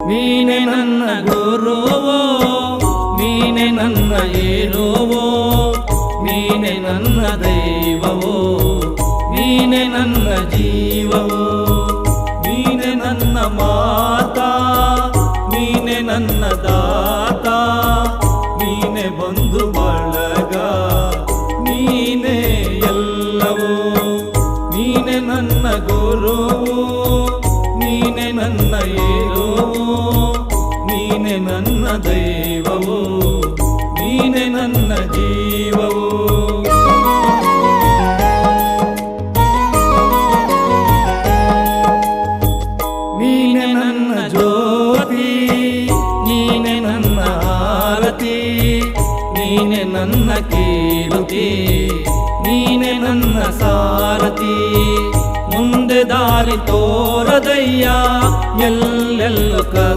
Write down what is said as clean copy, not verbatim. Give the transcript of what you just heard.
ನೀನೆ ನನ್ನ ಗುರುವೋ, ನೀನೆ ನನ್ನ ಏರುವೋ, ನೀನೆ ನನ್ನ ದೈವವೋ, ನೀನೆ ನನ್ನ ಜೀವವೋ, ನೀನೆ ನನ್ನ ಮಾತಾ, ನೀನೆ ನನ್ನ ದಾತ, ನೀನೆ ಬಂಧು ಬಳಗ, ನೀನೆ ಎಲ್ಲವೋ. ನೀನೆ ನನ್ನ ಗುರುವೋ, ನೀನೆ ನನ್ನ ಏರುವೋ, ನೀನೆ ನನ್ನ ದೈವವೋ, ನೀನೆ ನನ್ನ ಜೀವವೋ. ನೀನೆ ನನ್ನ ಜ್ಯೋತಿ, ನೀನೆ ನನ್ನ ಆರತಿ, ನೀನೆ ನನ್ನ ಕೀರ್ತಿ, ನೀನೆ ನನ್ನ ಸಾರಥಿ. ಮುಂದೆ ದಾರಿ ತೋರದಯ್ಯ, ಎಲ್ಲೆಲ್ಲೂ